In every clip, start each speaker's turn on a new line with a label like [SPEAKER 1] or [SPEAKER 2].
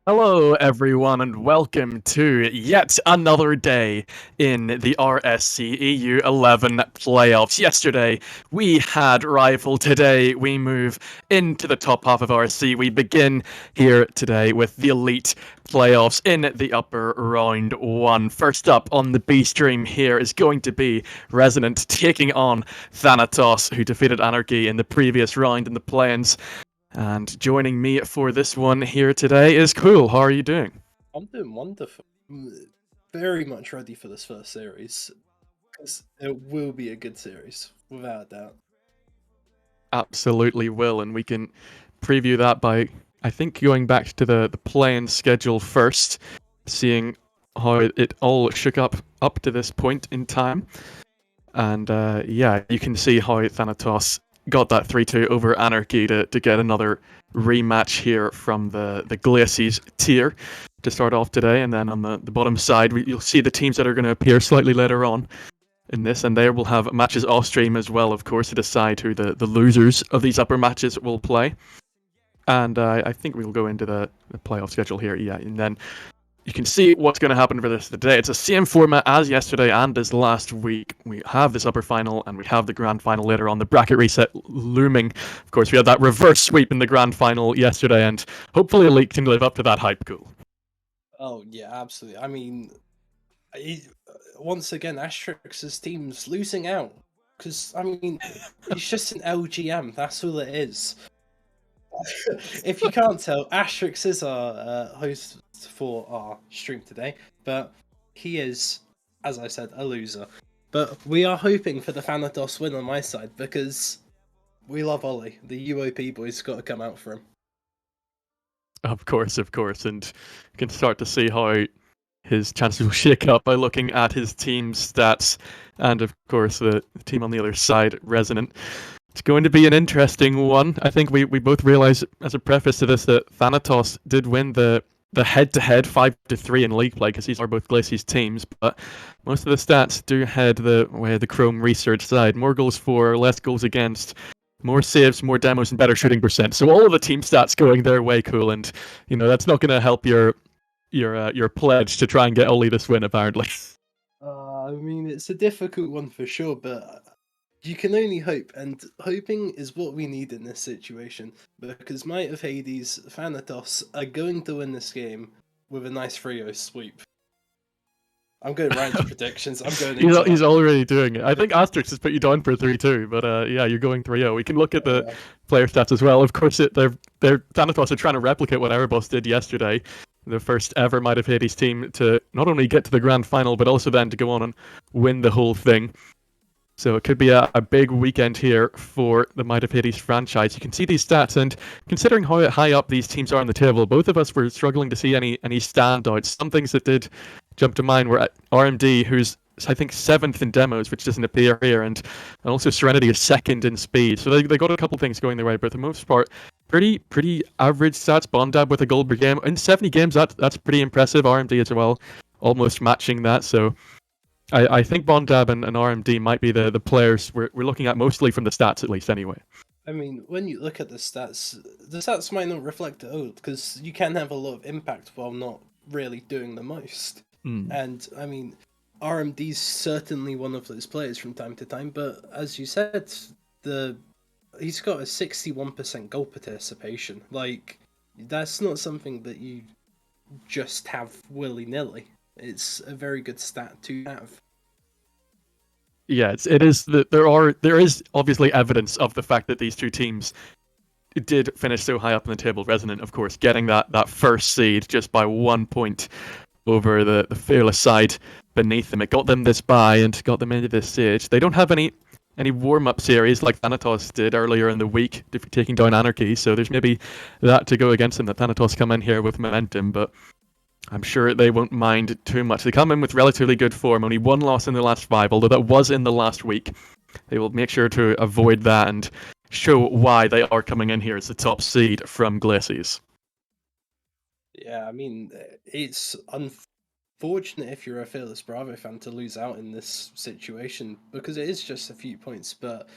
[SPEAKER 1] Hello, everyone, and welcome to yet another day in the RSC EU 11 playoffs. Yesterday, we had Rival. Today, we move into the top half of RSC. We begin here today with the Elite playoffs in the upper round one. First up on the B stream here is going to be Resonant taking on Thanatos, who defeated Anarchy in the previous round in the play-ins. And joining me for this one here today is Cool. How are you doing?
[SPEAKER 2] I'm doing wonderful. Very much ready for this first series because it will be a good series, without a doubt.
[SPEAKER 1] Absolutely will, and we can preview that by, I think, going back to the play-in schedule first, seeing how it all shook up to this point in time. And yeah, you can see how Thanatos got that 3-2 over Anarchy to get another rematch here from the Glacies tier to start off today. And then on the bottom side, you'll see the teams that are going to appear slightly later on in this. And there we'll have matches off stream as well, of course, to decide who the losers of these upper matches will play. And I think we'll go into the playoff schedule here, yeah. And then you can see what's going to happen for this today. It's the same format as yesterday and as last week. We have this upper final and we have the grand final later on. The bracket reset looming. Of course, we had that reverse sweep in the grand final yesterday, and hopefully Elite can live up to that hype. Cool.
[SPEAKER 2] Oh yeah, absolutely. I mean, once again, Asterix's team's losing out because I mean, he's just an LGM. That's all it is. If you can't tell, Asterix is our host for our stream today, but he is, as I said, a loser. But we are hoping for the Thanatos win on my side because we love Ollie. The UOP boys got to come out for him.
[SPEAKER 1] Of course, and you can start to see how his chances will shake up by looking at his team's stats, and of course the team on the other side, Resonant. It's going to be an interesting one. I think we both realize as a preface to this that Thanatos did win the head-to-head 5-3 in league play because these are both Glacies teams, but most of the stats do head the way of the Chrome Research side. More goals for, less goals against, more saves, more demos, and better shooting percent. So all of the team stats going their way, Cool, and that's not going to help your pledge to try and get Oli this win, apparently.
[SPEAKER 2] I mean, it's a difficult one for sure, but you can only hope, and hoping is what we need in this situation, because Might of Hades, Thanatos are going to win this game with a nice 3-0 sweep. I'm going right into predictions. I'm going into
[SPEAKER 1] He's already doing it. I think Asterix has put you down for 3-2, but yeah, you're going 3-0. We can look at the player stats as well. Of course, they're Thanatos are trying to replicate what Erebos did yesterday, the first ever Might of Hades team to not only get to the grand final, but also then to go on and win the whole thing. So it could be a big weekend here for the Might of Hades franchise. You can see these stats, and considering how high up these teams are on the table, both of us were struggling to see any standouts. Some things that did jump to mind were RMD, who's I think 7th in demos, which doesn't appear here, and also Serenity is 2nd in speed. So they got a couple things going their way, but for the most part, pretty average stats. Bondab with a goal per game in 70 games. That's pretty impressive. RMD as well, almost matching that. So I think Bondab and RMD might be the players we're looking at mostly from the stats, at least, anyway.
[SPEAKER 2] I mean, when you look at the stats might not reflect it all, because you can have a lot of impact while not really doing the most. And, I mean, RMD's certainly one of those players from time to time, but as you said, he's got a 61% goal participation. Like, that's not something that you just have willy-nilly. It's a very good stat to have.
[SPEAKER 1] Yeah, it is that there is obviously evidence of the fact that these two teams did finish so high up in the table. Resonant, of course, getting that first seed just by 1 point over the fearless side beneath them. It got them this bye and got them into this stage. They don't have any warm-up series like Thanatos did earlier in the week, taking down Anarchy, so there's maybe that to go against them, that Thanatos come in here with momentum, but I'm sure they won't mind too much. They come in with relatively good form, only one loss in the last 5, although that was in the last week. They will make sure to avoid that and show why they are coming in here as the top seed from Glacies.
[SPEAKER 2] Yeah, I mean, it's unfortunate if you're a Fearless Bravo fan to lose out in this situation, because it is just a few points, but,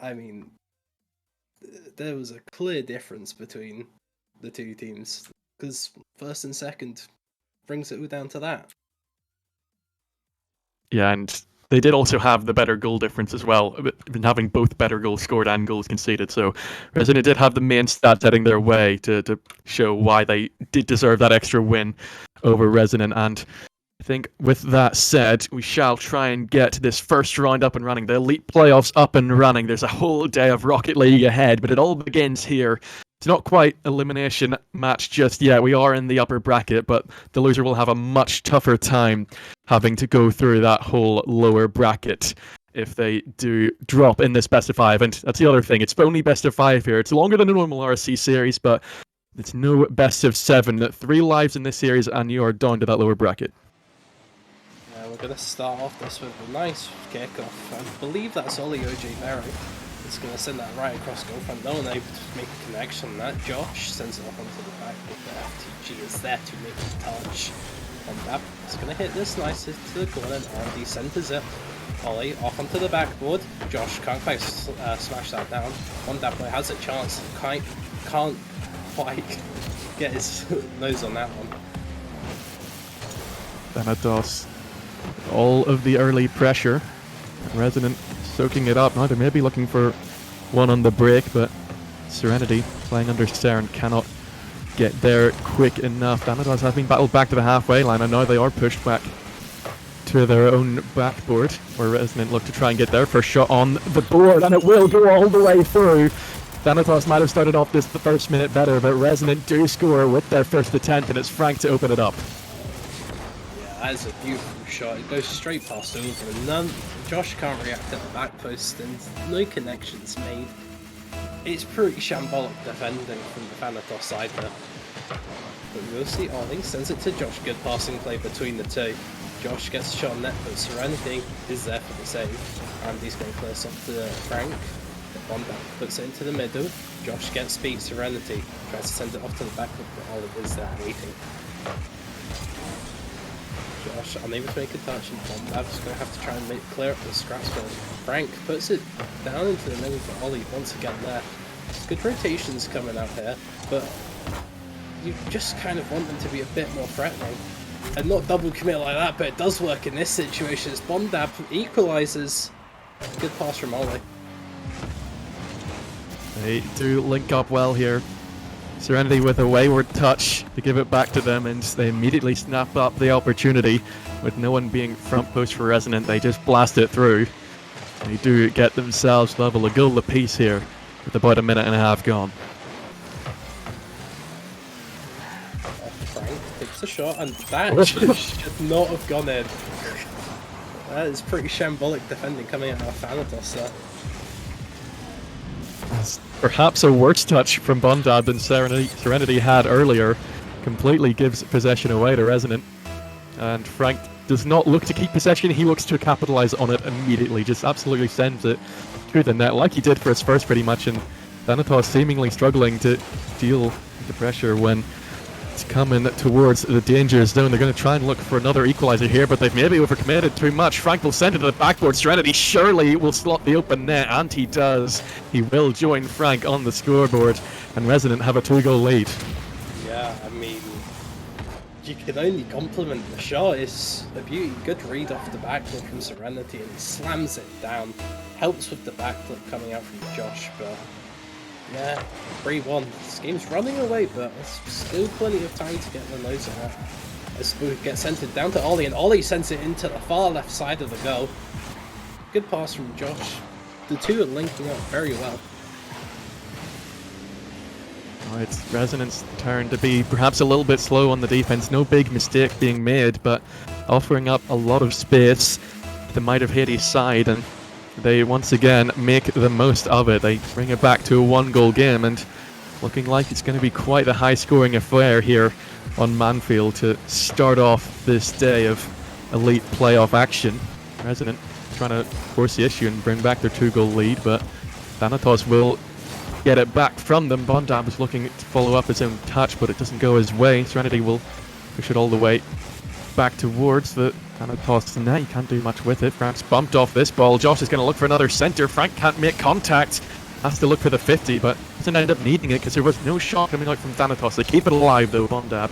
[SPEAKER 2] I mean, there was a clear difference between the two teams. because first and second brings it all down to that.
[SPEAKER 1] Yeah, and they did also have the better goal difference as well, having both better goals scored and goals conceded. So Resident did have the main stats heading their way to show why they did deserve that extra win over Resonant. And I think with that said, we shall try and get this first round up and running. The Elite Playoffs up and running. There's a whole day of Rocket League ahead, but it all begins here. It's not quite elimination match just yet. We are in the upper bracket, but the loser will have a much tougher time having to go through that whole lower bracket if they do drop in this best of 5. And that's the other thing. It's only best of 5 here. It's longer than a normal RSC series, but it's no best of 7. 3 lives in this series, and you are down to that lower bracket.
[SPEAKER 2] We're going to start off this with a nice kickoff. I believe that's Ollie OJ Berry. It's going to send that right across goal front. No one able to make a connection on that. Josh sends it off onto the back, but the FTG is there to make the touch on that. It's going to hit this nicely to the corner, and R&D centres it. Ollie off onto the backboard. Josh can't quite smash that down. One that boy has a chance. Can't quite get his nose on that one.
[SPEAKER 1] Thanatos, all of the early pressure. Resonant soaking it up. Now they may be looking for one on the break, but Serenity playing under Saren cannot get there quick enough. Thanatos has been battled back to the halfway line, and now they are pushed back to their own backboard, where Resonant look to try and get their first shot on the board, and it will go all the way through. Thanatos might have started off the first minute better, but Resonant do score with their first attempt, and it's Frank to open it up.
[SPEAKER 2] That is a beautiful shot. It goes straight past over, and Josh can't react at the back post, and no connections made. It's pretty shambolic defending from the Thanatos side there. But we'll see. Ollie sends it to Josh. Good passing play between the two. Josh gets a shot on net, but Serenity is there for the save. Andy's going close off to Frank. One back puts it into the middle. Josh gets beat. Serenity tries to send it off to the back, but Ollie is there waiting. Josh unable to make a touch, and Bombab's going to have to try and clear up the scraps, but Frank puts it down into the middle for Ollie once again there. There's good rotations coming out here, but you just kind of want them to be a bit more threatening and not double commit like that, but it does work in this situation as Bondab equalises. Good pass from Ollie.
[SPEAKER 1] They do link up well here. Serenity with a wayward touch to give it back to them, and they immediately snap up the opportunity. With no one being front post for Resonant, they just blast it through. They do get themselves level a goal apiece here with about a minute and a half gone.
[SPEAKER 2] Frank takes a shot, and that should not have gone in. That is pretty shambolic defending coming out of Thanatos there.
[SPEAKER 1] Perhaps a worse touch from Bondab than Serenity had earlier. Completely gives possession away to Resonant. And Frank does not look to keep possession, he looks to capitalise on it immediately. Just absolutely sends it through the net like he did for his first pretty much. And Thanatos seemingly struggling to deal with the pressure when it's coming towards the danger zone. They're going to try and look for another equaliser here, but they've maybe overcommitted too much. Frank will send it to the backboard. Serenity surely will slot the open net, and he does. He will join Frank on the scoreboard, and Resonant have a 2-goal lead.
[SPEAKER 2] Yeah, I mean, you can only compliment the shot. It's a beauty. Good read off the backboard from Serenity, and he slams it down. Helps with the backflip coming out from Josh, but yeah, 3-1. This game's running away, but there's still plenty of time to get the nose on it. As we get sent it down to Ollie, and Ollie sends it into the far left side of the goal. Good pass from Josh. The two are linking up very well.
[SPEAKER 1] Oh, it's Resonant's turn to be perhaps a little bit slow on the defense. No big mistake being made, but offering up a lot of space to the Might of Hades side, and they once again make the most of it. They bring it back to a 1-goal game, and looking like it's going to be quite a high-scoring affair here on Manfield to start off this day of elite playoff action. Resonant trying to force the issue and bring back their 2-goal lead, but Thanatos will get it back from them. Bondab is looking to follow up his own touch, but it doesn't go his way. Serenity will push it all the way back towards the Thanatos net. You can't do much with it. Frank's bumped off this ball. Josh is going to look for another centre. Frank can't make contact, has to look for the 50, but doesn't end up needing it because there was no shot coming out from Thanatos. They keep it alive though, Bondab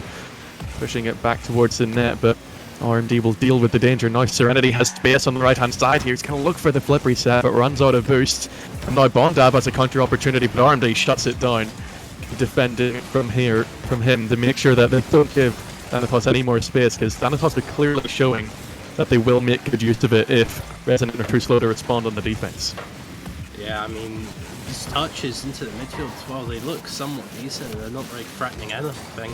[SPEAKER 1] pushing it back towards the net, but RMD will deal with the danger. Now Serenity has space on the right hand side here. He's going to look for the flip reset, but runs out of boost. And now Bondab has a counter opportunity, but RMD shuts it down. Defending from him to make sure that they don't give Thanatos any more space, because Thanatos are clearly showing that they will make good use of it if Resonant are too slow to respond on the defense.
[SPEAKER 2] Yeah, I mean, his touches into the midfield as well, they look somewhat decent, they're not really threatening anything.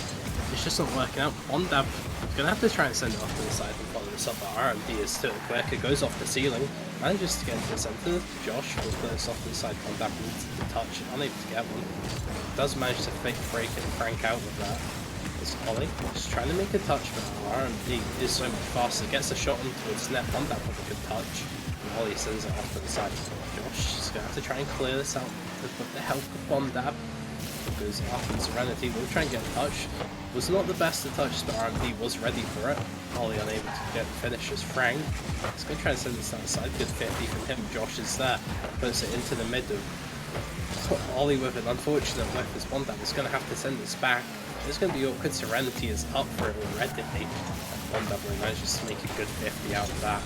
[SPEAKER 2] It's just not working out. Bondab is going to have to try and send it off to the side and follow this up, but RMD is still quick. It goes off the ceiling, manages to get into the centre. Josh will play this off to the side. Bondab needs the touch, unable to get one. Does manage to fake break and crank out with that. It's Ollie just trying to make a touch, but RMD is so much faster. Gets a shot on towards net. Bondab with a good touch. And Ollie sends it off to the side. Josh is going to have to try and clear this out with the help of Bondab. Goes up and Serenity will try and get a touch. Was not the best to touch, but RMD was ready for it. Ollie unable to get the finish as Frank. He's going to try and send this outside. Good 50 from him. Josh is there. Puts it into the middle. Ollie with an unfortunate whiff as Bondab is going to have to send this back. It's going to be awkward. Serenity is up for it already. And Bondab manages to make a good 50 out of that.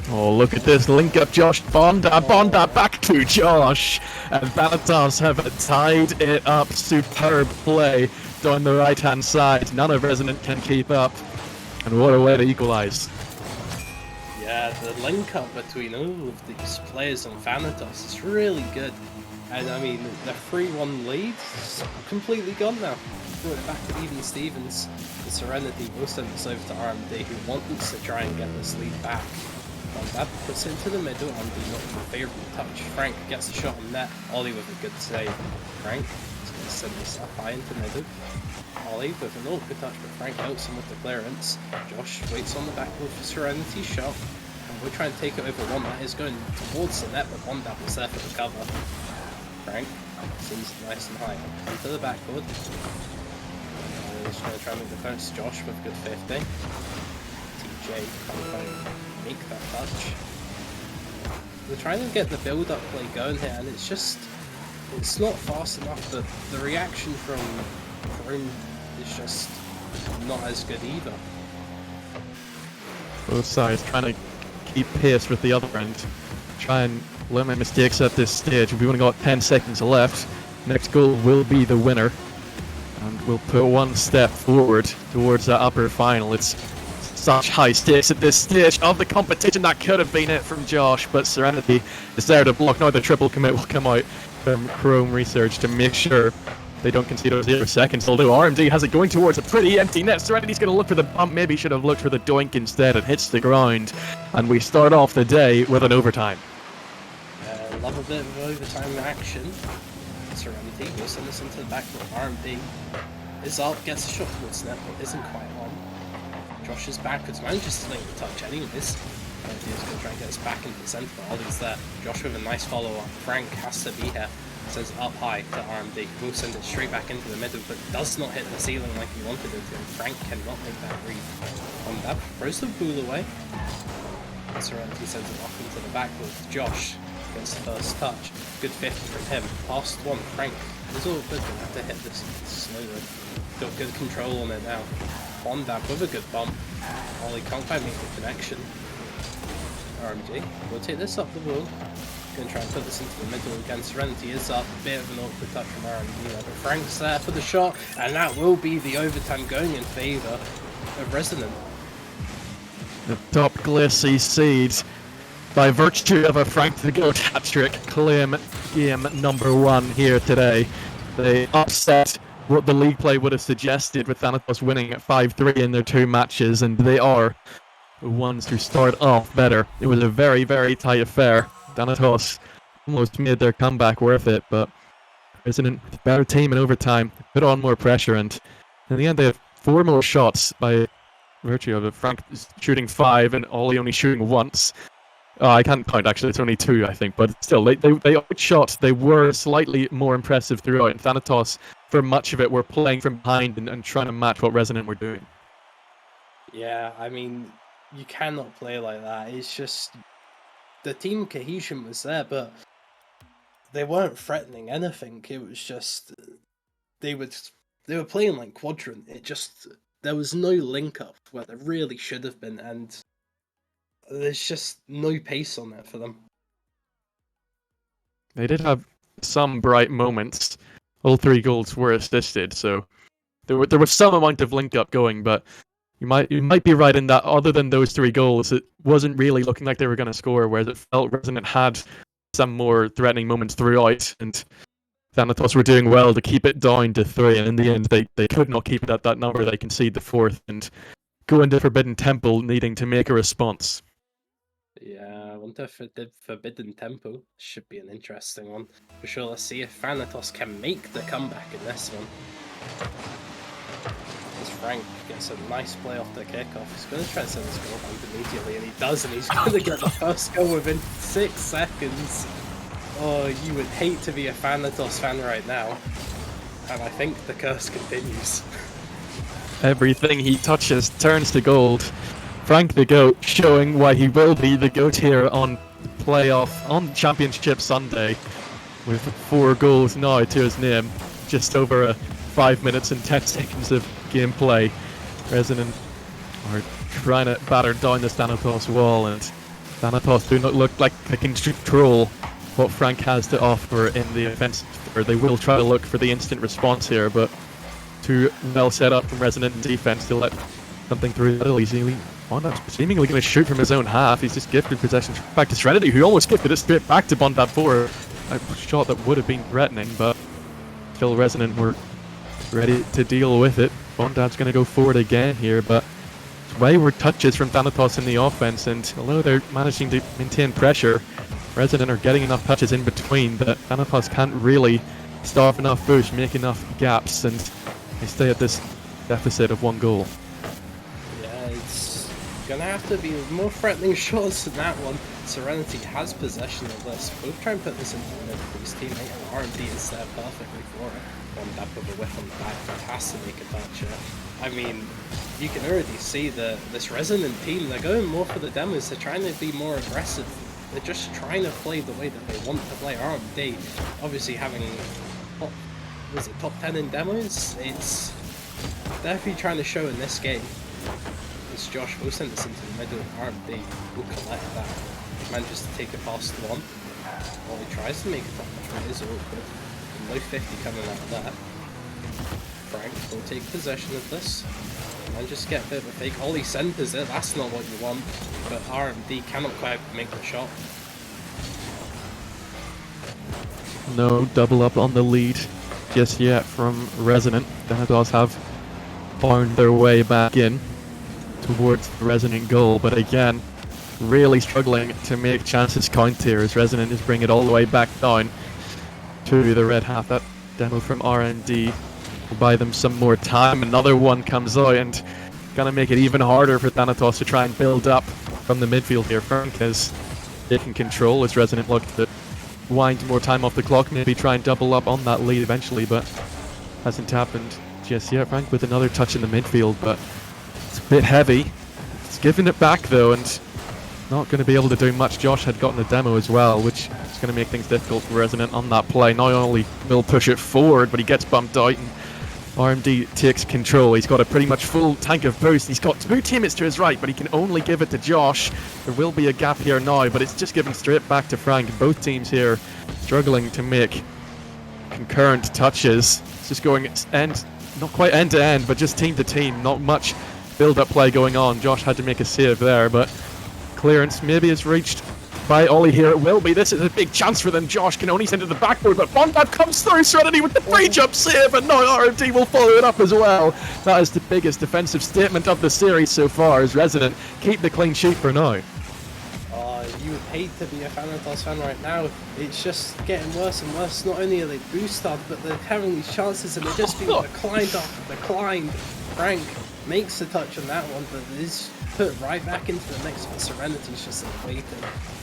[SPEAKER 1] Oh, look at this link up, Josh. Bondab back to Josh. And Thanatos have tied it up. Superb play down the right hand side. None of Resonant can keep up. And what a way to equalise.
[SPEAKER 2] Yeah, the link up between all of these players on Thanatos is really good. And I mean, the 3-1 lead is completely gone now. Throw it back to even Stevens. The Serenity will send this over to RMD, who wants to try and get this lead back. Bondab puts it into the middle, RMD not with a favourable touch. Frank gets a shot on net. Ollie with a good save. Frank is going to send this up high into the middle. Ollie with an awkward touch, but Frank helps him with the clearance. Josh waits on the backboard for Serenity's shot. And we'll try and take it over one. That is going towards the net, but Bondab was there for the cover. Frank sees it nice and high. Into the backboard. He's trying to try and make the first. Josh with a good 50. TJ can't quite make that touch. They're trying to get the build-up play going here, and it's not fast enough. The reaction from Karim is just not as good either.
[SPEAKER 1] Both sides trying to keep pace with the other end. Try and limit mistakes at this stage. We've only got 10 seconds left. Next goal will be the winner. And we'll put one step forward towards that upper final. It's such high stakes at this stage of the competition. That could have been it from Josh, but Serenity is there to block. Now the triple commit will come out from Chrome Research to make sure they don't concede over 0 seconds, although RMD has it going towards a pretty empty net. Serenity's going to look for the bump, maybe should have looked for the doink instead. It hits the ground, and we start off the day with an overtime.
[SPEAKER 2] Love a bit of overtime action. Serenity will send this into the back for RMD. Is up, gets a shot towards net, but isn't quite on. Josh is backwards, manages to link the touch anyways. He's going to try and get us back into the centre, but Ollie's there. Josh with a nice follow-up. Frank has to be here. Sends it up high to RMD. Will send it straight back into the middle, but does not hit the ceiling like he wanted it to. And Frank cannot make that read. Bondab throws the ball away. And Serenity sends it off into the backboard. Josh gets the first touch. Good 50 from him. Past one. Frank is all good. Gonna have to hit this slowly. Got good control on it now. Bondab with a good bump. Ollie can't quite make the connection. RMG will take this up the wall. Gonna try and put this into the middle again. Serenity is up. A bit of an awkward touch from RMG there, but Frank's there for the shot, and that will be the overtime going in favour of Resonant.
[SPEAKER 1] The top Glacy seeds, by virtue of a Frank the Goat hat-trick, claim game number 1 here today. They upset what the league play would have suggested, with Thanatos winning at 5-3 in their 2 matches, and they are the ones who start off better. It was a very, very tight affair. Thanatos almost made their comeback worth it, but Resonant, better team in overtime, put on more pressure, and in the end they had 4 more shots by virtue of it. Frank shooting 5 and Ollie only shooting once. I can't count actually, it's only 2 I think, but still, they outshot. They were slightly more impressive throughout, and Thanatos, for much of it, were playing from behind and trying to match what Resonant were doing.
[SPEAKER 2] Yeah, I mean, you cannot play like that. It's just, the team cohesion was there, but they weren't threatening anything. It was just they were playing like quadrant. There was no link up where there really should have been, and there's just no pace on it for them.
[SPEAKER 1] They did have some bright moments. All 3 goals were assisted, so there was some amount of link up going, but you might be right in that other than those 3 goals, it wasn't really looking like they were going to score, whereas it felt Resonant had some more threatening moments throughout, and Thanatos were doing well to keep it down to 3, and in the end they could not keep it at that number. They concede the 4th and go into Forbidden Temple needing to make a response.
[SPEAKER 2] Yeah, I wonder if it did Forbidden Temple. Should be an interesting one. For sure, let's see if Thanatos can make the comeback in this one. As Frank gets a nice play off the kickoff. He's going to try to send his goal out immediately, and he does, and he's going to get the first goal within 6 seconds. Oh, you would hate to be a Thanatos fan right now. And I think the curse continues.
[SPEAKER 1] Everything he touches turns to gold. Frank the GOAT showing why he will be the GOAT here on Championship Sunday, with 4 goals now to his name, just over 5 minutes and 10 seconds of gameplay. Resonant are trying to batter down the Thanatos wall, and Thanatos do not look like they can control what Frank has to offer in the offensive, or they will try to look for the instant response here, but too well set up from Resonant in defense to let something through a little easily. Bondab's seemingly going to shoot from his own half. He's just gifted possession back to Serenity, who almost gifted it straight back to Bondab for a shot that would have been threatening, but still Resonant were ready to deal with it. Bondab's going to go forward again here, but it's wayward touches from Thanatos in the offense, and although they're managing to maintain pressure, Resonant are getting enough touches in between that Thanatos can't really starve enough boost, make enough gaps, and they stay at this deficit of 1 goal.
[SPEAKER 2] Gonna have to be more threatening shots than that one. Serenity has possession of this. Both try and put this into the middle for his teammate, and R&D is there perfectly for it. One dab with a whiff on the back, but has to make a touch. I mean, you can already see this Resonant team, they're going more for the demos, they're trying to be more aggressive. They're just trying to play the way that they want to play. R&D, obviously having top 10 in demos, it's definitely trying to show in this game. Josh will send this into the middle, R&D will collect that. Manages to take it past 1. Well, he tries to make it touch, but it is awkward. Low 50 coming out of that. Frank will take possession of this. And just get a bit of a fake. Ollie centers it, that's not what you want. But R&D cannot quite make the shot.
[SPEAKER 1] No double up on the lead just yet from Resonant. Thanatos have found their way back in towards the Resonant goal, but again, really struggling to make chances count here as Resonant is bringing it all the way back down to the red half. That demo from R&D will buy them some more time. Another one comes out and gonna make it even harder for Thanatos to try and build up from the midfield here. Frank is taking control as Resonant look to wind more time off the clock, maybe try and double up on that lead eventually, but hasn't happened just yet. Frank with another touch in the midfield, but it's a bit heavy. It's giving it back though, and not going to be able to do much. Josh had gotten a demo as well, which is going to make things difficult for Resonant on that play. Not only will push it forward, but he gets bumped out, and R&D takes control. He's got a pretty much full tank of boost. He's got 2 teammates to his right, but he can only give it to Josh. There will be a gap here now, but it's just given straight back to Frank. Both teams here struggling to make concurrent touches. It's just going not quite end to end, but just team to team. Not much build-up play going on. Josh had to make a save there, but clearance maybe is reached by Ollie here. It will be. This is a big chance for them. Josh can only send it to the backboard, but Bondab comes through. Serenity with the free jump save, and now R&D will follow it up as well. That is the biggest defensive statement of the series so far as Resonant keep the clean sheet for now.
[SPEAKER 2] You would hate to be a Thanatos fan right now. It's just getting worse and worse. Not only are they boosted, but they're having these chances and they're just being declined. Frank makes the touch on that one, but it is put right back into the mix. But Serenity's just waiting.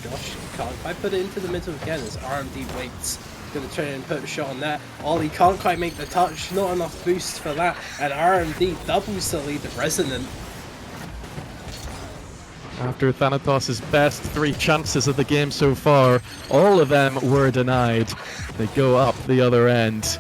[SPEAKER 2] Josh can't quite put it into the middle again as R&D waits. Gonna try and put a shot on that. Ollie can't quite make the touch, not enough boost for that, and R&D doubles the lead of Resonant.
[SPEAKER 1] After Thanatos' best 3 chances of the game so far, all of them were denied. They go up the other end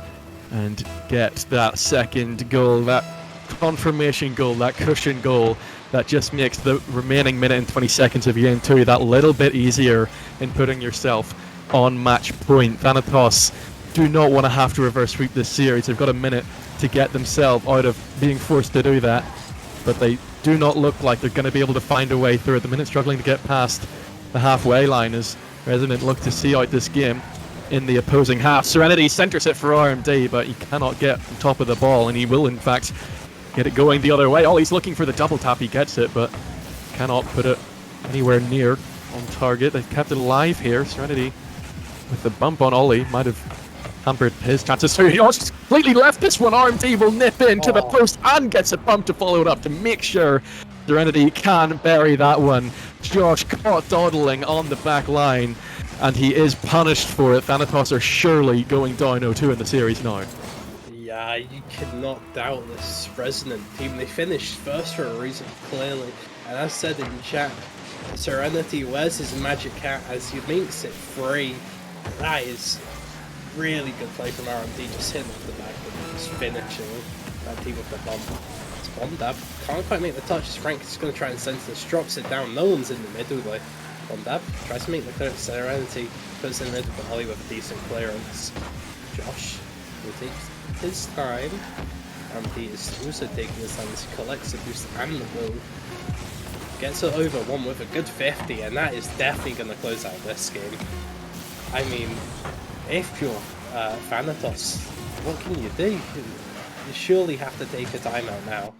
[SPEAKER 1] and get that second goal, that confirmation goal, that cushion goal that just makes the remaining minute and 20 seconds of game 2 that little bit easier in putting yourself on match point. Thanatos do not want to have to reverse sweep this series. They've got a minute to get themselves out of being forced to do that, but they do not look like they're going to be able to find a way through at the minute, struggling to get past the halfway line as Resident look to see out this game in the opposing half. Serenity centers it for RMD, but he cannot get on top of the ball, and he will in fact get it going the other way. He's looking for the double tap, he gets it, but cannot put it anywhere near on target. They've kept it alive here. Serenity with the bump on Ollie might have hampered his chances. So he just completely left this one. RMD will nip into the post and gets a bump to follow it up to make sure Serenity can bury that one. Josh caught dawdling on the back line, and he is punished for it. Thanatos are surely going down 0-2 in the series now.
[SPEAKER 2] Yeah, you cannot doubt this Resonant team. They finished first for a reason, clearly. And as said in chat, Serenity wears his magic hat as he makes it free. That is really good play from RMD, just hitting off the back and just finishing that team with the bomb. It's bomb dab. Can't quite make the touch. Frank is going to try and center this, drops it down. No one's in the middle though. Bomb dab tries to make the clearance. Serenity puts in the middle, but Ollie with a decent clearance. Josh will take his time. RMD is also taking his time as he collects the boost and the blow. Gets it over one with a good 50, and that is definitely going to close out this game. I mean, if you're Thanatos, what can you do? You surely have to take a timeout now.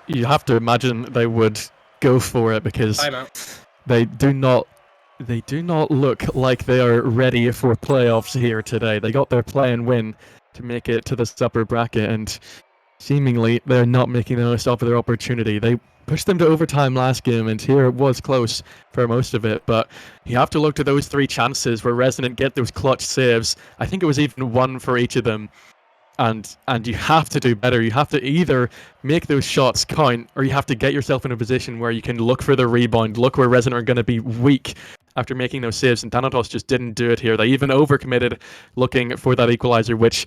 [SPEAKER 1] You have to imagine they would go for it because they do not look like they are ready for playoffs here today. They got their play and win to make it to this upper bracket, and seemingly they're not making the most of their opportunity. They pushed them to overtime last game, and here it was close for most of it, but you have to look to those 3 chances where Resonant get those clutch saves. I think it was even 1 for each of them, and you have to do better. You have to either make those shots count, or you have to get yourself in a position where you can look for the rebound, look where Resonant are going to be weak after making those saves, and Thanatos just didn't do it here. They even overcommitted looking for that equalizer, which,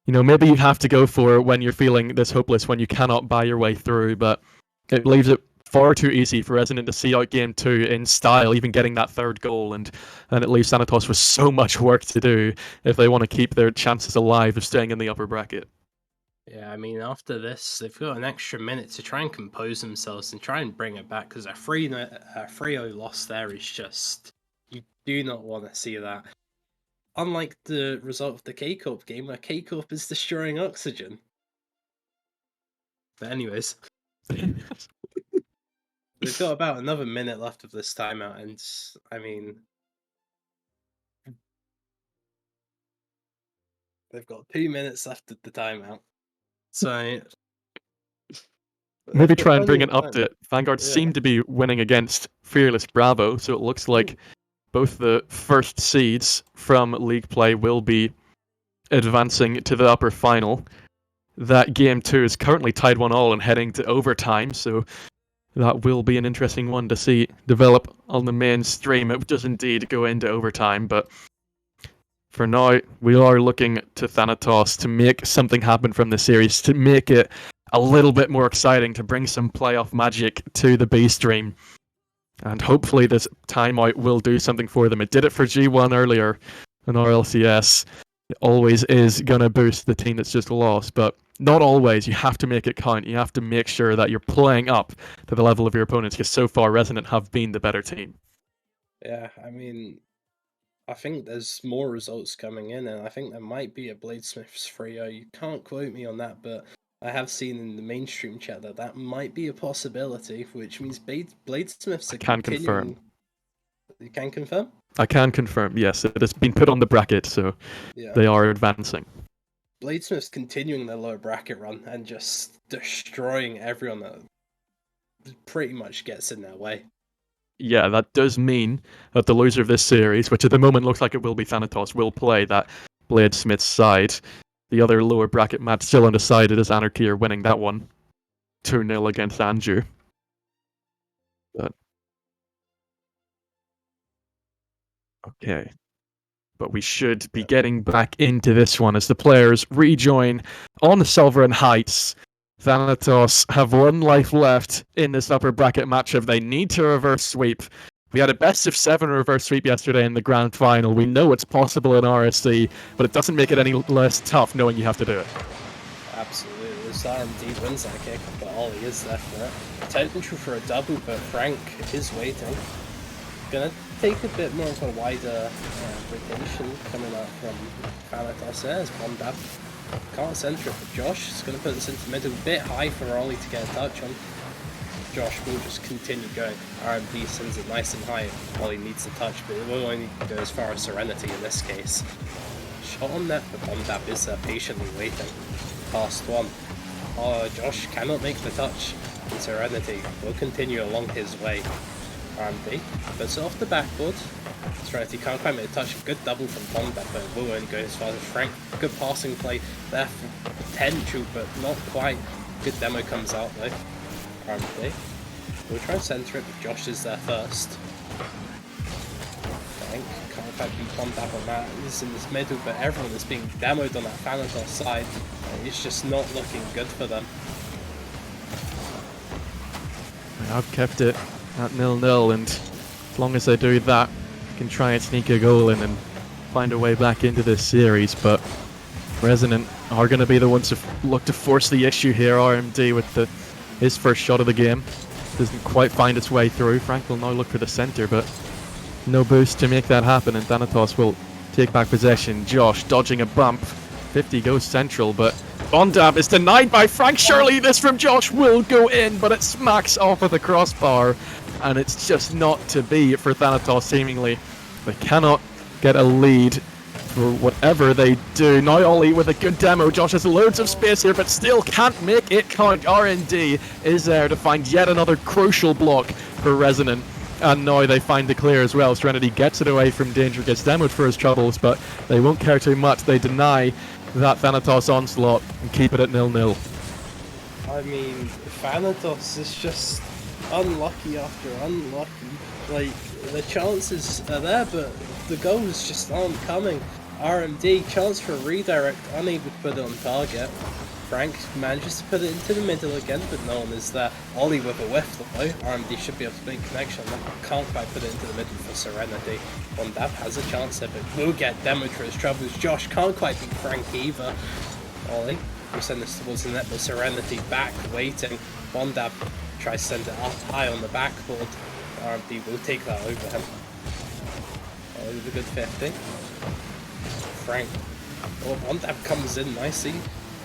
[SPEAKER 1] you know, maybe you have to go for when you're feeling this hopeless, when you cannot buy your way through, but it leaves it far too easy for Resonant to see out game 2 in style, even getting that 3rd goal, and it leaves Thanatos with so much work to do if they want to keep their chances alive of staying in the upper bracket.
[SPEAKER 2] Yeah, I mean, after this, they've got an extra minute to try and compose themselves and try and bring it back, because a 3-0 loss there is just, you do not want to see that. Unlike the result of the K-Corp game, where K-Corp is destroying Oxygen. But anyways, they've got about another minute left of this timeout, and I mean, they've got 2 minutes left of the timeout. So
[SPEAKER 1] maybe try and bring an update. Vanguard seem to be winning against Fearless Bravo, so it looks like both the first seeds from league play will be advancing to the upper final. That game 2 is currently tied 1-1 and heading to overtime, so that will be an interesting one to see develop on the main stream. It does indeed go into overtime, but for now, we are looking to Thanatos to make something happen from the series, to make it a little bit more exciting, to bring some playoff magic to the B stream. And hopefully this timeout will do something for them. It did it for G1 earlier in RLCS. It always is going to boost the team that's just lost, but not always. You have to make it count. You have to make sure that you're playing up to the level of your opponents, because so far Resonant have been the better team.
[SPEAKER 2] Yeah, I mean, I think there's more results coming in, and I think there might be a Bladesmiths 3-0. You can't quote me on that, but I have seen in the mainstream chat that might be a possibility, which means Bladesmiths are
[SPEAKER 1] confirm.
[SPEAKER 2] You can confirm?
[SPEAKER 1] I can confirm, yes. It has been put on the bracket, so they are advancing.
[SPEAKER 2] Bladesmiths continuing their lower bracket run and just destroying everyone that pretty much gets in their way.
[SPEAKER 1] Yeah, that does mean that the loser of this series, which at the moment looks like it will be Thanatos, will play that Bladesmiths side. The other lower bracket match still undecided as Anarchy are winning that one 2-0 against Anju. But okay. But we should be getting back into this one as the players rejoin on the Sovereign Heights. Thanatos have 1 life left in this upper bracket matchup. They need to reverse sweep. We had a best of 7 reverse sweep yesterday in the grand final. We know it's possible in RSC, but it doesn't make it any less tough knowing you have to do it.
[SPEAKER 2] Absolutely. RMD wins that kick, but Ollie is there for it. Potential for a double, but Frank is waiting. Gonna take a bit more of a wider rotation coming out from Thanatos there as Bondab can't center it for Josh. It's gonna put this into middle, a bit high for Ollie to get a touch on. Josh will just continue going. RMD sends it nice and high. Ollie needs a touch, but it will only go as far as Serenity in this case. Shot on net, but Bondab is there patiently waiting. Past 1. Josh cannot make the touch, and Serenity will continue along his way. RMD puts it off the backboard. Serenity can't quite make a touch. Good double from Bondab, but it will only go as far as Frank. Good passing play there for potential, but not quite. Good demo comes out though. RMD will try and center it, but Josh is there first. Frank can't quite beat Bondab on that. He's in this middle, but everyone is being demoed on that Thanatos side. It's just not looking good for them.
[SPEAKER 1] I've kept it at 0-0, and as long as they do that, they can try and sneak a goal in and find a way back into this series. But Resonant are going to be the ones to look to force the issue here. RMD with his first shot of the game doesn't quite find its way through. Frank will now look for the center, but no boost to make that happen, and Thanatos will take back possession. Josh dodging a bump. 50 goes central, but Bondab is denied by Frank. Surely this from Josh will go in, but it smacks off of the crossbar, and it's just not to be for Thanatos seemingly. They cannot get a lead for whatever they do. Now Ollie with a good demo. Josh has loads of space here, but still can't make it count. RND is there to find yet another crucial block for Resonant. And now they find the clear as well. Serenity gets it away from Danger, gets demoed for his troubles, but they won't care too much. They deny that Thanatos onslaught and keep it at 0-0.
[SPEAKER 2] I mean, Thanatos is just unlucky after unlucky. Like, the chances are there, but the goals just aren't coming. RMD, chance for a redirect, unable to put it on target. Frank manages to put it into the middle again, but no one is there. Ollie with a whiff though. RMD should be able to make connection. Can't quite put it into the middle for Serenity. Bondab has a chance there, but will get demoed for his troubles. Josh can't quite beat Frank either. Ollie will send this towards the net, but Serenity back waiting. Bondab tries to send it up high on the backboard. RMD will take that over him. Ollie with a good 50. Frank. Oh, Bondab comes in nicely.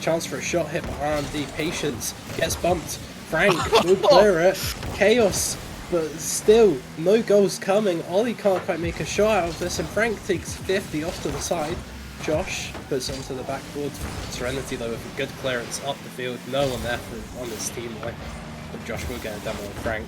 [SPEAKER 2] Chance for a shot hit by RMD. Patience gets bumped. Frank will clear it. Chaos, but still no goals coming. Ollie can't quite make a shot out of this, and Frank takes 50 off to the side. Josh puts it onto the backboard. Serenity though with a good clearance up the field. No one there on his team line, but Josh will get a demo on Frank.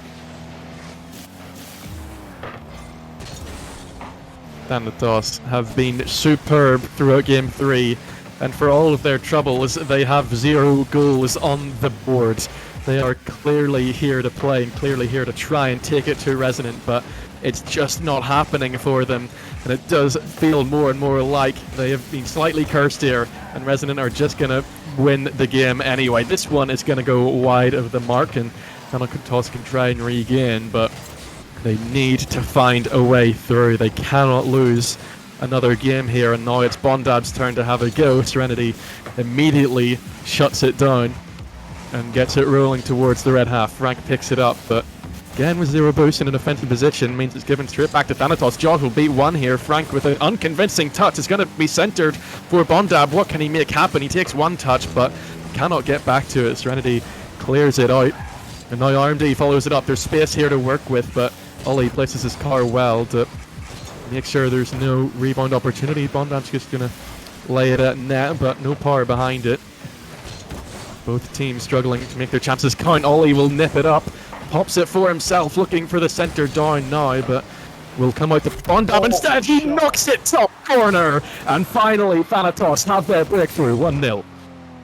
[SPEAKER 1] Thanatos have been superb throughout Game 3. And for all of their troubles, they have 0 goals on the board. They are clearly here to play and clearly here to try and take it to Resonant, but it's just not happening for them. And it does feel more and more like they have been slightly cursed here, and Resonant are just going to win the game anyway. This one is going to go wide of the mark, and Thanatos can try and regain, but they need to find a way through. They cannot lose another game here, and now it's Bondab's turn to have a go. Serenity immediately shuts it down and gets it rolling towards the red half. Frank picks it up, but again with 0 boost in an offensive position means it's given straight back to Thanatos. Josh will beat 1 here. Frank with an unconvincing touch. It's going to be centered for Bondab. What can he make happen? He takes 1 touch, but cannot get back to it. Serenity clears it out, and now RMD follows it up. There's space here to work with, but Ollie places his car well to make sure there's no rebound opportunity. Bondab's just going to lay it at net, but no power behind it. Both teams struggling to make their chances count. Ollie will nip it up, pops it for himself, looking for the centre down now, but will come out to Bondab instead. He knocks it top corner, and finally Thanatos have their breakthrough, 1-0.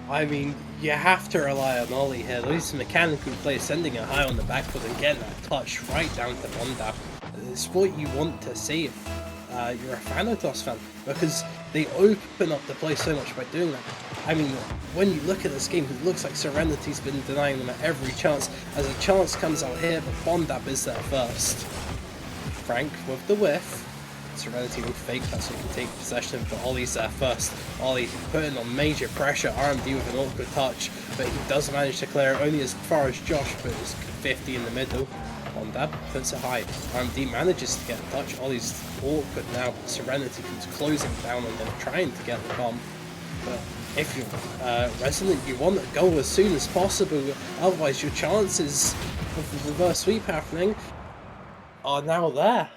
[SPEAKER 2] I mean, You have to rely on Ollie here. Those mechanical plays, sending it high on the back foot and getting that touch right down to Bondab. It's what you want to see if you're a Thanatos fan, because they open up the play so much by doing that. I mean, when you look at this game, it looks like Serenity's been denying them at every chance. As a chance comes out here, but Bondab is there first. Frank with the whiff. Serenity will fake that so he can take possession, but Ollie's there first. Ollie putting on major pressure, RMD with an awkward touch, but he does manage to clear it only as far as Josh, but it's 50 in the middle. Bondab puts it high. RMD manages to get a touch. Ollie's awkward now. Serenity keeps closing down on him, trying to get the bomb. But if you're Resonant, you want a goal as soon as possible, otherwise your chances of the reverse sweep happening are now there.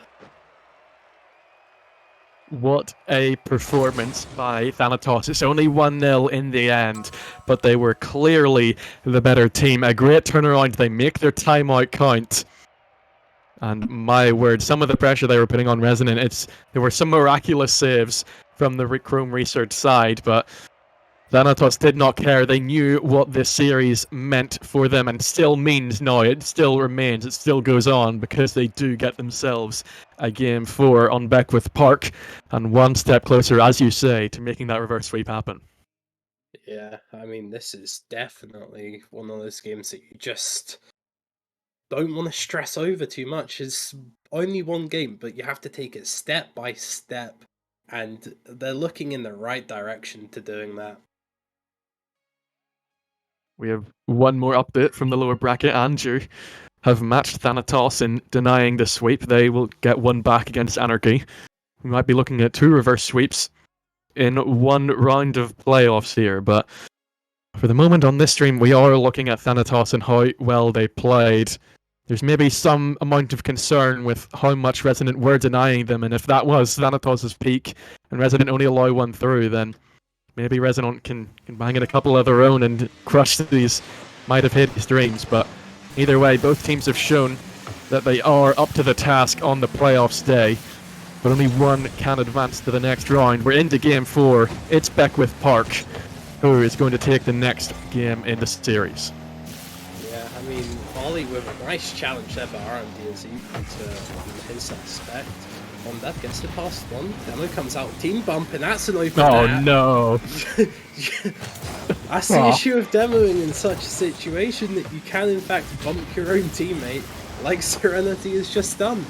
[SPEAKER 1] What a performance by Thanatos. It's only 1-0 in the end, but they were clearly the better team. A great turnaround. They make their timeout count. And my word, some of the pressure they were putting on Resonant, there were some miraculous saves from the Chrome Research side, but Thanatos did not care. They knew what this series meant for them and still means now. It still remains. It still goes on because they do get themselves a Game 4 on Beckwith Park and one step closer, as you say, to making that reverse sweep happen.
[SPEAKER 2] Yeah, I mean, this is definitely one of those games that you just don't want to stress over too much. It's only one game, but you have to take it step by step, and they're looking in the right direction to doing that.
[SPEAKER 1] We have one more update from the lower bracket. Andrew have matched Thanatos in denying the sweep. They will get one back against Anarchy. We might be looking at 2 reverse sweeps in one round of playoffs here, but for the moment on this stream, we are looking at Thanatos and how well they played. There's maybe some amount of concern with how much Resonant were denying them, and if that was Thanatos' peak and Resonant only allow one through, then maybe Resonant can bang in a couple of their own and crush these might have hit his dreams. But either way, both teams have shown that they are up to the task on the playoffs day, but only one can advance to the next round. We're into Game 4. It's Beckwith Park, who is going to take the next game in the series.
[SPEAKER 2] Yeah, I mean, Ollie with a nice challenge there, but RMD is equal to his aspect. Bondab gets it past one. Demo comes out team bump, and that's an open net.
[SPEAKER 1] No.
[SPEAKER 2] That's the issue of demoing in such a situation, that you can in fact bump your own teammate, like Serenity has just done.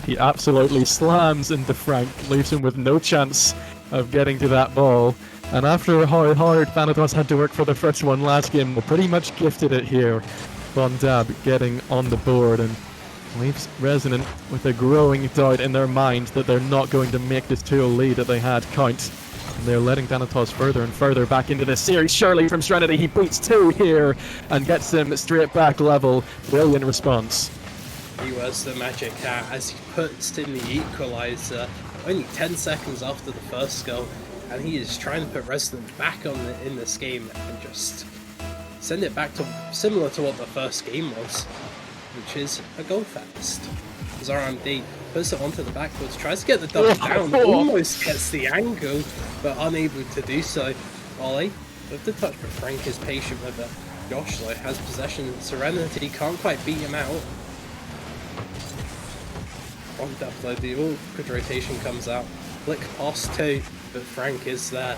[SPEAKER 1] He absolutely slams into Frank, leaves him with no chance of getting to that ball. And after how hard Thanatos had to work for the first one last game, we pretty much gifted it here. Bondab getting on the board and leaves Resonant with a growing doubt in their mind that they're not going to make this 2-0 lead that they had count. And they're letting Thanatos further and further back into this series. Shirley from Serenity, he beats 2 here and gets them straight back level. Brilliant response.
[SPEAKER 2] He was the magic cat as he puts in the equaliser only 10 seconds after the first goal, and he is trying to put Resonant back on in this game and just send it back to similar to what the first game was, which is a goal fest. As RMD puts it onto the backwards, tries to get the double down, almost gets the angle, but unable to do so. Ollie with the touch, but Frank is patient with it. Josh though has possession. Serenity can't quite beat him out. On that though, the awkward rotation comes out. Flick past 2, but Frank is there.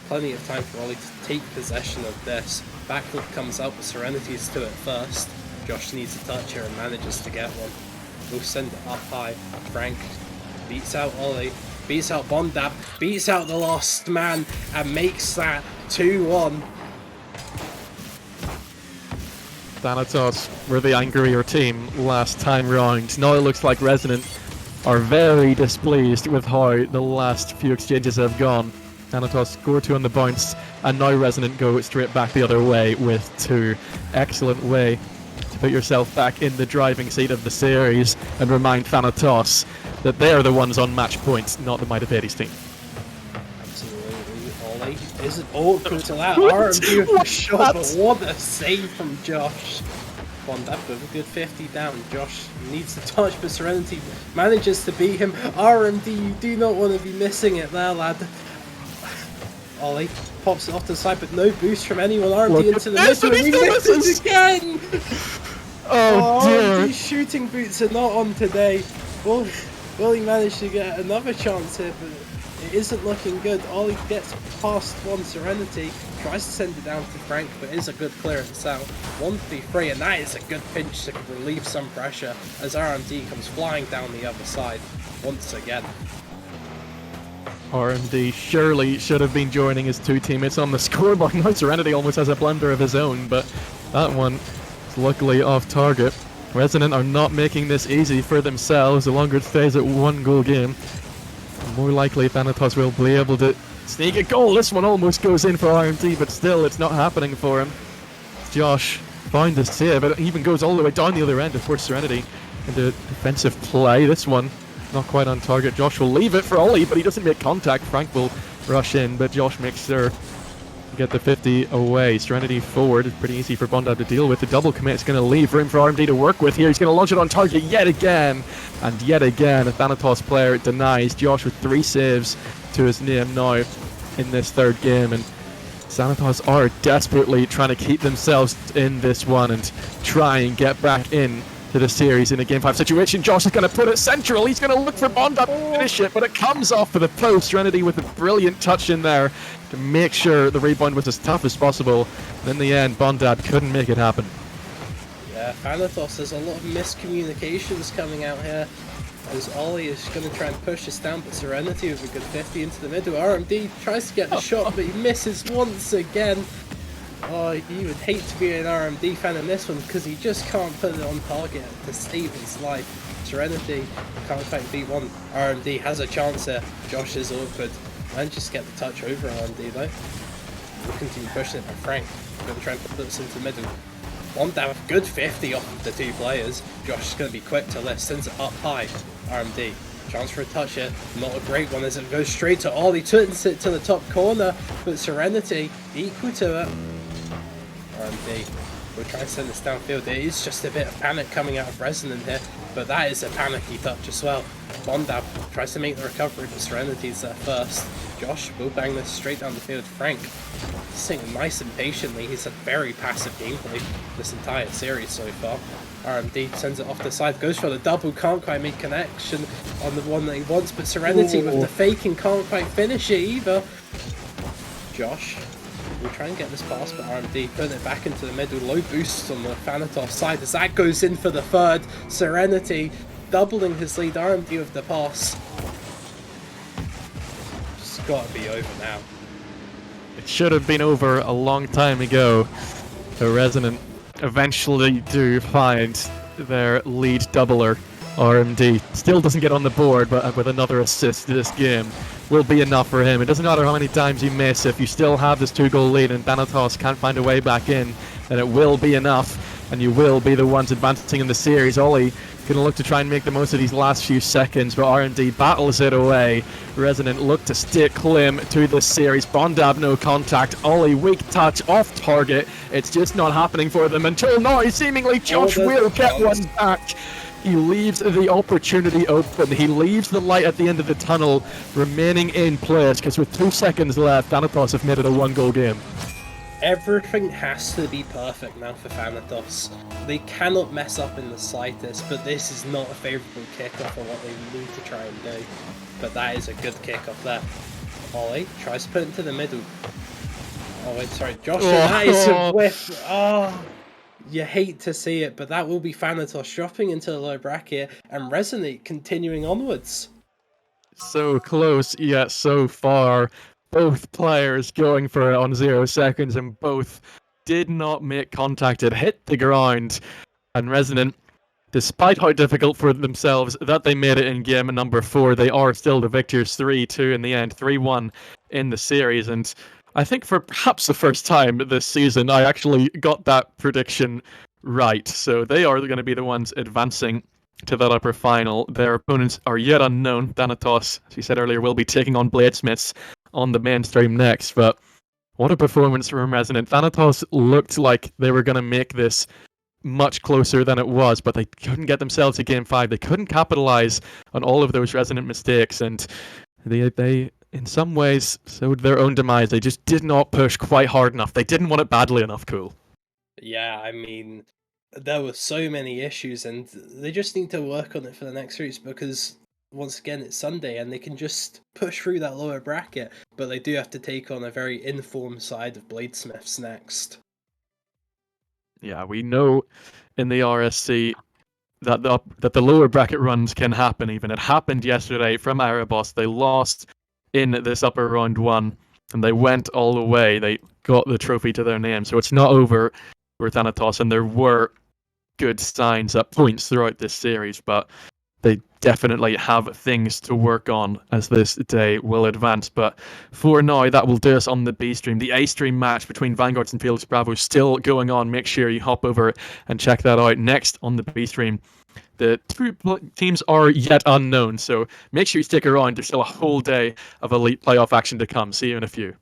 [SPEAKER 2] Plenty of time for Ollie to take possession of this. Backflip comes out, but Serenity's to it first. Josh needs a touch here and manages to get one. We'll send it up high. Frank beats out Ollie, beats out Bondab, beats out the lost man, and makes that 2-1.
[SPEAKER 1] Thanatos were the angrier team last time round. Now it looks like Resonant are very displeased with how the last few exchanges have gone. Thanatos score 2 on the bounce, and now Resonant go straight back the other way with 2. Excellent way to put yourself back in the driving seat of the series and remind Thanatos that they're the ones on match points, not the Might of Hades team.
[SPEAKER 2] Absolutely, Ollie isn't awkward to that. RMD with the shot, but what a save from Josh. Bondab with a good 50 down. Josh needs the touch, but Serenity manages to beat him. RMD, you do not want to be missing it there, lad. Ollie pops it off to the side, but no boost from anyone.
[SPEAKER 1] Look
[SPEAKER 2] RMD
[SPEAKER 1] at
[SPEAKER 2] into the
[SPEAKER 1] this,
[SPEAKER 2] middle,
[SPEAKER 1] and
[SPEAKER 2] and
[SPEAKER 1] he
[SPEAKER 2] he
[SPEAKER 1] still
[SPEAKER 2] misses
[SPEAKER 1] misses!
[SPEAKER 2] again!
[SPEAKER 1] Oh dear!
[SPEAKER 2] RMD's shooting boots are not on today. Will he manage to get another chance here, but it isn't looking good. Ollie gets past one Serenity, tries to send it down to Frank, but is a good clearance out. 1v3, and that is a good pinch to relieve some pressure as RMD comes flying down the other side once again.
[SPEAKER 3] RMD surely should have been joining his two teammates on the scoreboard. Now Serenity almost has a blunder of his own, but that one is luckily off target. Resonant are not making this easy for themselves. The longer it stays at 1-goal game, the more likely Thanatos will be able to sneak a goal. This one almost goes in for RMD, but still it's not happening for him. Josh found the save, but it even goes all the way down the other end. Of course, Serenity into defensive play. This one not quite on target. Josh will leave it for Ollie, but he doesn't make contact. Frank will rush in, but Josh makes sure to get the 50 away. Serenity forward is pretty easy for Bondab to deal with. The double commit is going to leave room for RMD to work with here. He's going to launch it on target yet again. And yet again, a Thanatos player denies. Josh with 3 saves to his name now in this third game. And Thanatos are desperately trying to keep themselves in this one and try and get back in to the series in a Game 5 situation. Josh is going to put it central. He's going to look for Bondab to finish it, but it comes off for the post. Serenity with a brilliant touch in there to make sure the rebound was as tough as possible. And in the end, Bondab couldn't make it happen.
[SPEAKER 2] Yeah, Thanatos, there's a lot of miscommunications coming out here as Ollie is going to try and push this down, but Serenity with a good 50 into the middle. RMD tries to get the shot, but he misses once again. Oh, you would hate to be an RMD fan in this one because he just can't put it on target to save his life. Serenity can't quite beat one. RMD has a chance here. Josh is awkward. And just get the touch over RMD though. We'll continue pushing it by Frank. Going to try and put this into the middle. One down, good 50 off of the 2 players. Josh is going to be quick to lift, sends it up high. RMD. Chance for a touch here. Not a great one as it goes straight to Ollie. Turns it to the top corner. But Serenity equal to it. RMD. We'll try and send this downfield. There is just a bit of panic coming out of Resonant here, but that is a panicky touch as well. Bondab tries to make the recovery, but Serenity's there first. Josh will bang this straight down the field. Frank sitting nice and patiently. He's had very passive gameplay this entire series so far. RMD sends it off the side, goes for the double, can't quite make connection on the one that he wants, but Serenity with the faking can't quite finish it either. Josh we'll try and get this pass, but RMD putting it back into the middle. Low boost on the Thanatos side as that goes in for the third. Serenity doubling his lead. RMD with the pass. It's got to be over now.
[SPEAKER 3] It should have been over a long time ago. The Resonant eventually do find their lead doubler. RMD still doesn't get on the board, but with another assist this game will be enough for him. It doesn't matter how many times you miss, if you still have this 2-goal lead and Thanatos can't find a way back in, then it will be enough, and you will be the ones advancing in the series. Ollie gonna look to try and make the most of these last few seconds, but RMD battles it away. Resonant look to stay claim to this series. Bondab no contact. Ollie weak touch off target. It's just not happening for them until now. Seemingly Josh will get one back. He leaves the opportunity open. He leaves the light at the end of the tunnel remaining in place because with 2 seconds left, Thanatos have made it a 1-goal game.
[SPEAKER 2] Everything has to be perfect now for Thanatos. They cannot mess up in the slightest, but this is not a favourable kickoff for what they need to try and do. But that is a good kickoff there. Ollie tries to put it into the middle. Oh wait, sorry, Josh, that is a whiff. Oh. You hate to see it, but that will be Thanatos dropping into the low bracket and Resonate continuing onwards.
[SPEAKER 3] So close, yet so far. Both players going for it on 0 seconds, and both did not make contact. It hit the ground, and Resonant, despite how difficult for themselves that they made it in game number 4, they are still the victors 3-2 in the end, 3-1 in the series. And I think for perhaps the first time this season, I actually got that prediction right. So they are going to be the ones advancing to that upper final. Their opponents are yet unknown. Thanatos, as you said earlier, will be taking on Bladesmiths on the mainstream next. But what a performance from Resonant. Thanatos looked like they were going to make this much closer than it was, but they couldn't get themselves to game 5. They couldn't capitalize on all of those Resonant mistakes, and they
[SPEAKER 1] in some ways, so their own demise. They just did not push quite hard enough. They didn't want it badly enough, Cool.
[SPEAKER 2] Yeah, I mean, there were so many issues, and they just need to work on it for the next race because once again it's Sunday and they can just push through that lower bracket, but they do have to take on a very informed side of Bladesmiths next.
[SPEAKER 1] Yeah, we know in the RSC that the lower bracket runs can happen. Even it happened yesterday from Erebos. They lost in this upper round one, and they went all the way. They got the trophy to their name, so it's not over for Thanatos. And there were good signs at points throughout this series, but they definitely have things to work on as this day will advance. But for now, that will do us on the B stream. The A stream match between Vanguards and Felix Bravo is still going on. Make sure you hop over and check that out. Next on the B stream, the two teams are yet unknown, so make sure you stick around. There's still a whole day of elite playoff action to come. See you in a few.